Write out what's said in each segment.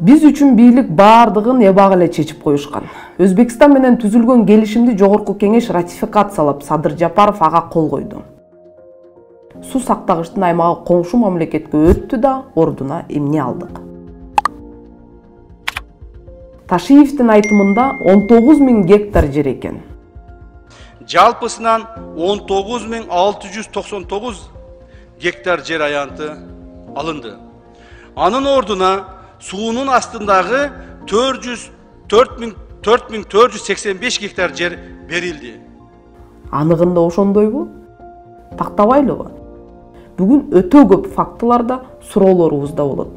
Биз үчүн бийлик баардыгын эбак эле чечип коюшкан. Өзбекстан менен түзүлгөн келишимди Жогорку Кеңеш ратификациялап, Садыр Жапаров ага кол койду. Суу сактагычтын аймагы коңшу мамлекетке өттү да ордуна эмне алдык. Ташиевдин айтымында 19.000 гектар жер экен. Жалпысынан 19.699 гектар жер аянты алынды. Анын ордуна суунун астындагы 4485 гектар жер берилди. Анығында ошондойбу? Тактабайлыбы? Бүгүн өтө көп фактыларда суроолорубузда болот.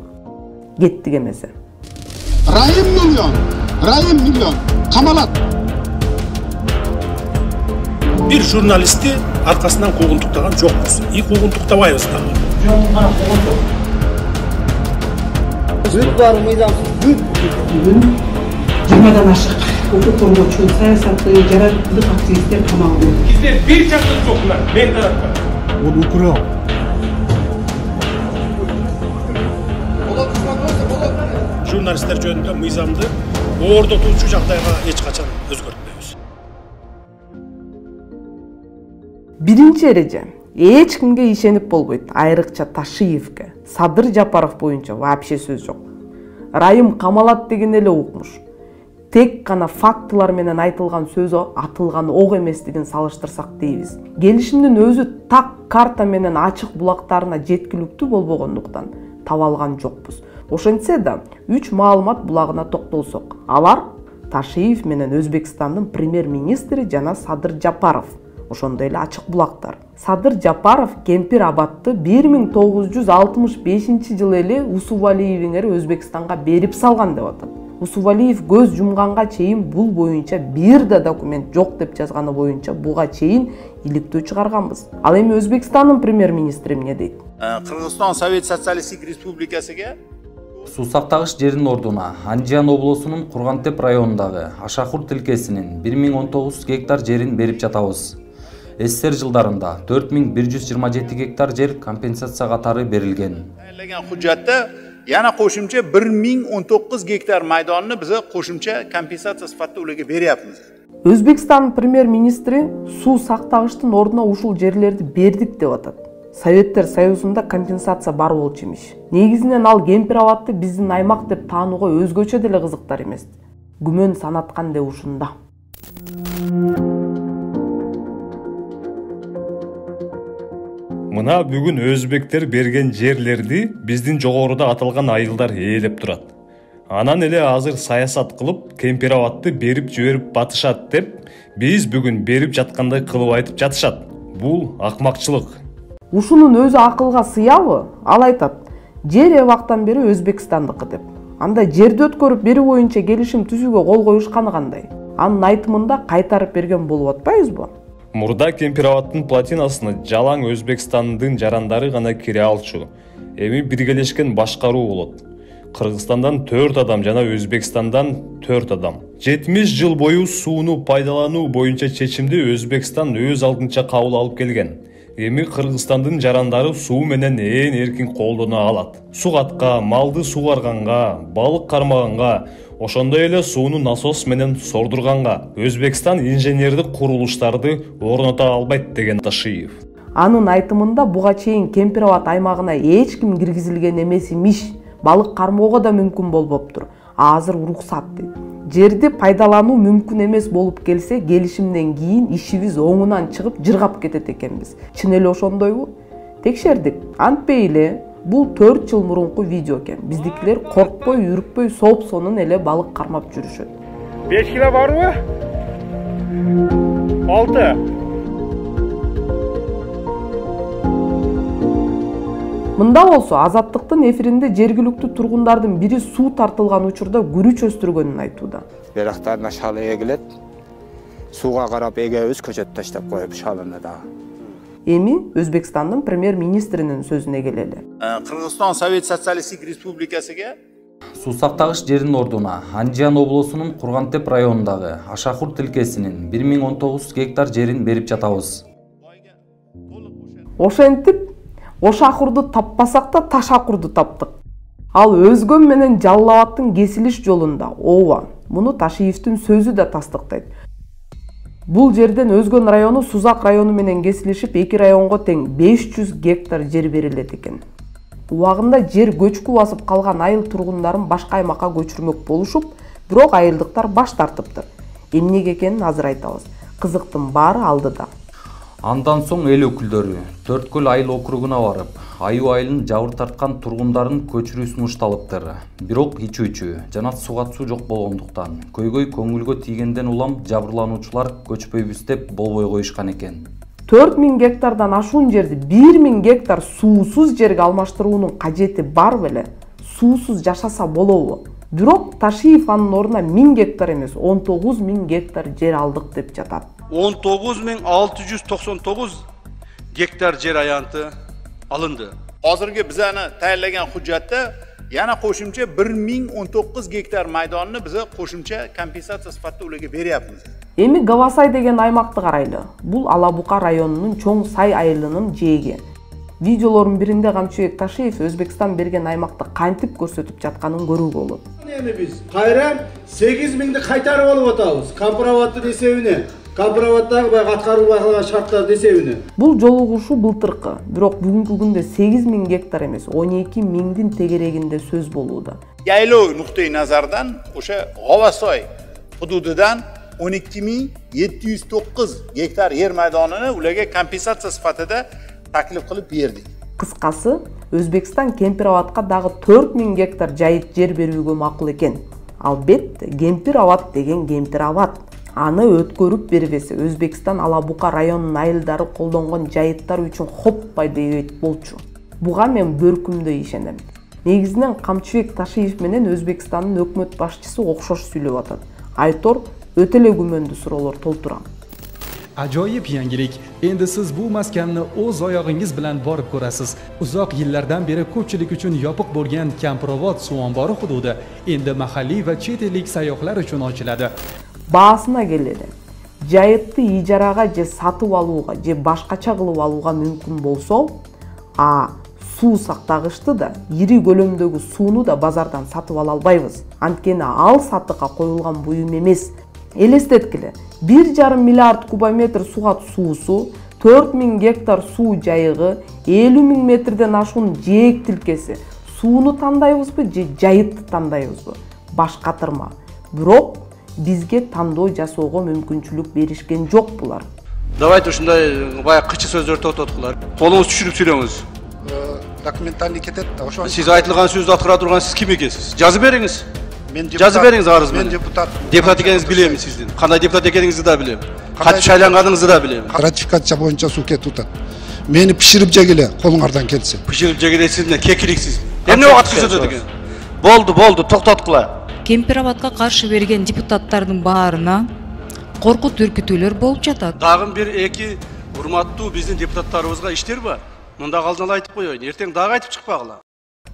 Кеттик эмесе. Райым миллион камалат. Бир журналистти аркасынан куугунтуктаган жокпуз. И куугунтуктабайбыз дагы. Бүт бар мыйзамсыз бүт. Бүгүн 20-дан ашык укук коргоочу, саясатчы, жарандык активисттер камалды. Бизде бир жактын жокулар, мен тараптан. Ол укурал. Журналисттер жөнүндө мыйзамды ордотуучу жагдайга эч качан өзгөртпөйбүз. Биринчи эреже эч кимге ишенип болбойт, айрыкча Ташиевге. Садыр Жапаров боюнча вообще сөз жок. Райым камалат деген эле укмуш. Тек гана фактылар менен айтылган сөз атылган ок эместигин салыштырсак дейбиз. Келишимдин өзү так карта менен ачык булактарына жеткиликтүү болбогондуктан таба алган жокпуз. Ошентсе да 3 маалымат булагына токтолсок, алар Ташиев менен Өзбекстандын премьер-министри жана Садыр Жапаров. Ошондой эле ачык булактар. Садыр Жапаров Кемпир Абадты 1965 жылы эле Усувалиевиңер Өзбекстанга берип салган деп атат. Усувалиев көз жумганга чейин бул боюнча бир да документ жок деп жазганы боюнча буга чейин иликтөө чыгарганбыз. Ал эми Өзбекстандын премьер-министри эмне дейт? Кыргызстан Совет Социалисттик Республикасыга суу сактагыч жердин ордуна Андижан облусунун Кургантеп районундагы Ашахур тилкесинин 1019 гектар жерин берип жатабыз. СССР жылдарында 4127 гектар жер компенсация катары берилген. Hujjatda yana qo'shimcha 1019 gektar maydonni bize qo'shimcha kompensatsiya sifatida ularga beryapmiz. Өзбекстан премьер-министри суу сактагычтын ордуна ушул жерлерди бердик деп атат. Советтер Союзунда компенсация бар болчу эмиш. Негизинен ал Кемпир Абадты биздин аймак деп таанууга өзгөчө деле кызыктар эмес. Күмөн санаткан де ушунда. Мына бүгүн өзбектер берген жерлерди биздин жогоруда аталган айылдар ээлеп турат. Анан эле азыр саясат кылып Кемпир Абадты берип жиберип батышат деп, биз бүгүн берип жаткандай кылып айтып жатышат. Бул акмакчылык. Ушунун өзү акылга сыябы? Ал айтат, жер эбактан бери Өзбекстандыкы деп. Анда жерди өткөрүп берүү боюнча келишим түзүүгө кол коюшканы кандай? Анын айтымында кайтарып берген болуп атпайбызбы? Мурда Кемпир Абадтын платинасына жалаң Өзбекстандын жарандары гана кире алчу. Эми биргелешкен башкаруу болот. Кыргызстандан 4 адам жана Өзбекстандан 4 адам. 70 жыл бою сууну пайдалануу боюнча чечимди Өзбекстан өз алдынча кабыл алып келген. Эми Кыргызстандын жарандары суу менен ээн эркин колдоно алат. Сугатка, малды сугарганга, балык кармаганга, ошондой эле сууну насос менен сордурганга Өзбекстан инженердик курулуштарды орното албайт деген Ташиев. Анын айтымында буга чейин Кемпир Абад аймагына эч ким киргизилген эмес имиш. Балык кармоого да мүмкүн болбоптур. Азыр уруксат дейт. Жерди пайдалануу мүмкүн эмес болуп келсе, келишимден кийин ишибиз оңунан чыгып жыргап кетет экенбиз. Чын эле ошондойбу? Текшердик. Антпей эле бул 4 жыл мурунку видео экен. Биздикилер коркпой, үрүкпөй соп-сонун эле балык кармап жүрүшөт. 5 кило барбы? 6. Мында болсо Азаттыктын эфиринде жергиликтүү тургундардын бири суу тартылган учурда күрүч өстүргөнүн айтууда. Берактарына шалы эгилет. Сууга карап эгебиз көчөт таштап коюп шалыны да. Эми Өзбекстандын премьер-министринин сөзүнө келели. Кыргызстан Совет Социалисттик Республикасыга суу сактагыч жердин ордуна Андижан облусунун Кургантеп районундагы Ашахур тилкесинин 1019 гектар жерин берип жатабыз. Ошентип Ошакурду таппасак да Ташакурду таптык. Ал Өзгөн менен Жалал Абадтын кесилиш жолунда ооба, муну Ташиевдин сөзү да тастыктайт. Бул жерден Өзгөн району Сузак району менен кесилишип, эки районго тең 500 гектар жер берилет экен. Убагында жер көчкү басып калган айыл тургундарын башка аймакка көчүрмөк болушуп, бирок айылдыктар баш тартыптыр. Эмнеге экенин азыр айтабыз. Кызыктын баары алдыда. Андан соң эл өкүлдөрү Төрткөл айыл округуна барып, Аюу айылын жабыр тарткан тургундарын көчүрүү сунушталыптыр. Бирок ичүүчү жана суга суу жок болгондуктан көйгөй көңүлгө тийгенден улам жабырлануучулар көчпөйбүз деп болбой коюшкан экен. 4000 гектардан ашуун жерди 1000 гектар суусуз жерге алмаштыруунун кажети бар беле? Суусуз жашаса болобу? Бирок Ташиев анын ордуна 1000 гектар эмес, 19000 гектар жер алдык деп жатат. 19699 гектар жер аянты алынды. Hozirgi bizani tayyorlagan hujjatda yana qo'shimcha 1019 gektar maydonni biz qo'shimcha kompensatsiya sifatida ularga beryapmiz. Эми Гавасай деген аймакты карайлы. Бул Алабука районунун Чоң Сай айылынын жээги. Видеолордун биринде Камчыбек Ташиев Өзбекстан берген аймакты кантип көрсөтүп жатканын көрүүгө болот. Эми биз кайра 8000ди кайтарып алып атабыз. Компроваттын эсебине, компроваттагы баягы аткарылбай калган шарттардын эсебине. Бул жолугушуу былтыркы, бирок бүгүнкү күндө 8000 гектар эмес, 12000дин тегерегинде сөз болууда. Yaylov nuqtai nazardan o'sha G'avasoy hududidan 12709 gektar yer maydonini ularga kompensatsiya sifatida taklif qilib berdik. Кыскасы, Өзбекстан Кемпир Абадка дагы 4000 гектар жайыт жер берүүгө макул экен. Албетте, Кемпир Абад деген Кемпир Абад. Аны өткөрүп бербесе, Өзбекстан Алабука районунун айылдары колдонгон жайыттар үчүн хоппай дейт болчу. Буга мен бөркүмдө ишенем. Негизинен Камчыбек Ташиев менен Өзбекстандын өкмөт башчысы окшош сүйлөп атат. Айтор өтө эле күмөндүү суроолор толтурам. Ajoyib yangilik. Endi siz bu maskanni o'z oyog'ingiz bilan borib ko'rasiz. Uzoq yillardan beri ko'pchilik uchun yopiq bo'lgan Kampirobod suv ombori hududi endi mahalliy va chet ellik sayyohlar uchun ochiladi. Baasына келели. Жайытты ижарага же сатып алууга же башкача кылып алууга мүмкүн болсо, суу сактагычты да, ири көлөмдөгү сууну да базардан сатып ала албайбыз. Анткени ал сатыкка коюлган буюм эмес. Элестеткиле, 1,5 миллиард кубометр сугат суусу, 4000 гектар суу жайыгы, 50.000 метрден ашуун жээк тилкеси. Сууну тандайбызбы же жайытты тандайбызбы? Баш катырма. Бирок бизге тандоо жасоого мүмкүнчүлүк беришкен жок булар. Давайте ушундай баягы кычы сөздөрдү токтоткула. Колуңуз түшүрүп сүйлөңүз. Документальный кетет. Сиз айтылган сөздү аткара турган сиз ким экенсиз? Жазып бериңиз. Жазып бериңиз арыз мен менен. депутат. Депутат экениңизди билем сиздин. Кандай депутат экениңизди да билем. Кантип шайланганыңызды да билем. Ратификация боюнча суу кетип атат. Мени пиширип жегиле колуңардан келсе. Пиширип жегиле сиздин кекиликсиз. Эмне убакыт көрсөтөт экен? Болду, токтоткула. Кемпир Абадка каршы берген депутаттардын баарына коркут үркүтүүлөр болуп жатат. Дагы бир эки урматтуу биздин депутаттарыбызга иштер бар. Мында калдын айтып коеюн. Эртең дагы айтып чыкпагыла.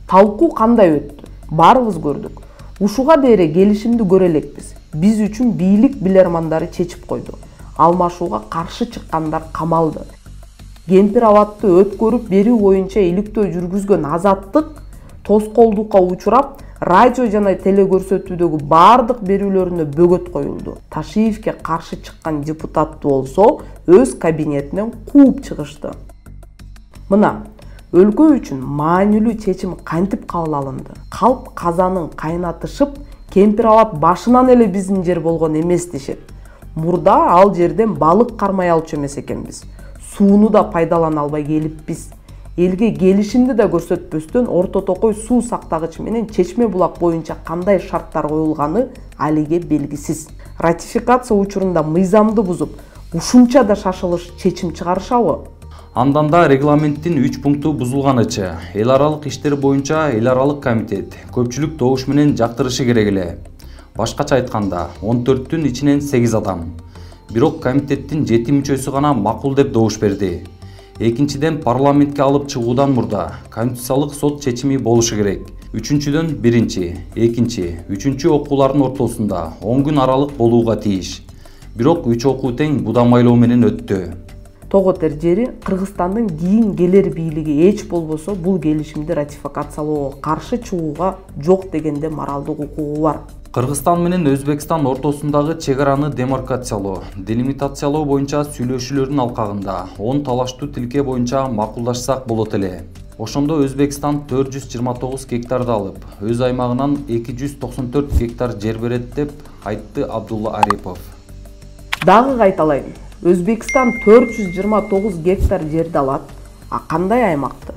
Талкуу кандай өттү? Баарыбыз көрдүк. Ушуга дейре келишимди көрө элекпиз. Биз үчүн бийлик билермандары чечип койду. Алмашууга каршы чыккандар камалды. Кемпир Абадты өткөрүп берүү боюнча иликтөө жүргүзгөн Азаттык тоскоолдукка учурап, радио жана телекөрсөтүүдөгү бардык берүүлөрүнө бөгөт коюлду. Ташиевке каршы чыккан депутатты болсо өз кабинетинен кууп чыгышты. Мына, өлкө үчүн маанилүү чечим кантип кабыл алынды? Калп казанын кайнатышып, Кемпир Абад башынан эле биздин жер болгон эмес дешет. Мурда ал жерден балык кармай алчу эмес экенбиз. Сууну да пайдалана албай келиппиз. Элге келишимди да көрсөтпөстөн Орто Токой суу сактагыч менен Чечме булак боюнча кандай шарттар коюлганы алиге белгисиз. Ратификация учурунда мыйзамды бузуп, ушунча да шашылыш чечим чыгарышабы? Андан да регламенттин 3 пункту бузулганычы. Эл аралык иштер боюнча эл аралык комитет көпчүлүк добуш менен жактырышы керек эле. Башкача айтканда 14-түн ичинен 8 адам. Бирок комитеттин 7 мүчөсү гана макул деп добуш берди. Экинчиден парламентке алып чыгуудан мурда конституциялык сот чечими болушу керек. Үчүнчүдөн биринчи, экинчи, үчүнчү окуулардын ортосунда 10 күн аралык болууга тийиш. Бирок 3 окуу тең будамайлоо менен өттү. тоготер жери Кыргызстандын кийин келер бийлиги эч болбосо бул келишимди ратификациялоого каршы чыгууга жок дегенде моралдык укугу бар. Кыргызстан менен Өзбекстан ортосундагы чек араны демаркациялоо, делимитациялоо боюнча сүйлөшүүлөрдүн алкагында 10 талаштуу тилке боюнча макулдашсак болот эле. Ошондо Өзбекстан 429 гектарды алып, өз аймагынан 294 гектар жер берет деп айтты Абдулла Арипов. Дагы кайталайм. Өзбекстан 429 гектар жерди алат. А кандай аймакты?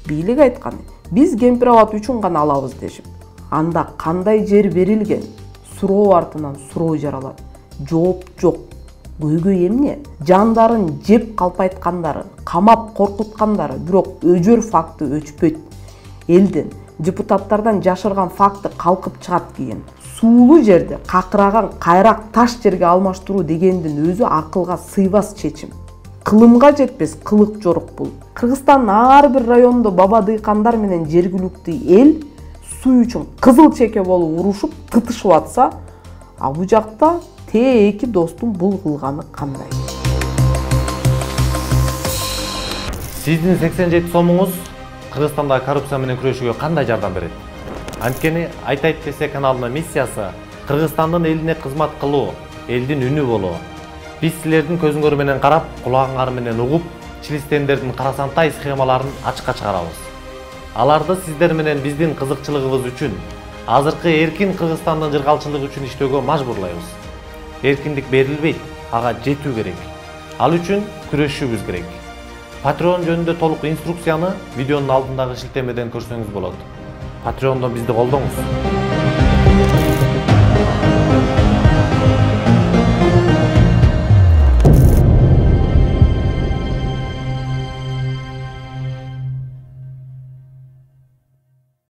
Бийлик айткан, биз Кемпирабад үчүн гана алабыз дешип. Анда кандай жер берилген? Суроо артынан суроо жаралат. Жооп жок. Көйгөй эмне? Жандарын жеп калпайткандары, камап коркуткандары, бирок өжөр факты өчпөйт. Элдин, депутаттардан жашырган факты калкып чыгат кийин. Суулуу жерди какыраган кайрак таш жерге алмаштыруу дегендин өзү акылга сыйбас чечим. Кылымга жетпес кылык жорук бул. Кыргызстандын ар бир районунда баба дыйкандар менен жергиликтүү эл суу үчүн кызыл чеке болуп урушуп тытышып атса, а бул жакта эки достун бул кылганы кандай? Сиздин 87 сомуңуз Кыргызстандагы коррупция менен күрөшүүгө кандай жардам берет? Анткени Айтайт десе каналынын миссиясы Кыргызстандын элине кызмат кылуу, элдин үнү болуу. Биз силердин көзүңөр менен карап, кулагыңар менен угуп, чилистендердин карасантай схемаларын ачыкка чыгарабыз. Аларды сиздер менен биздин кызыкчылыгыбыз үчүн, азыркы эркин Кыргызстандын жыргалчылыгы үчүн иштөөгө мажбурлайбыз. Эркиндик берилбейт, ага жетүү керек. Ал үчүн күрөшүүбүз керек. Patreon жөнүндө толук инструкцияны видеонун алдындагы шилтемеден көрсөңүз болот. Patreon'dan bizde oldunuz.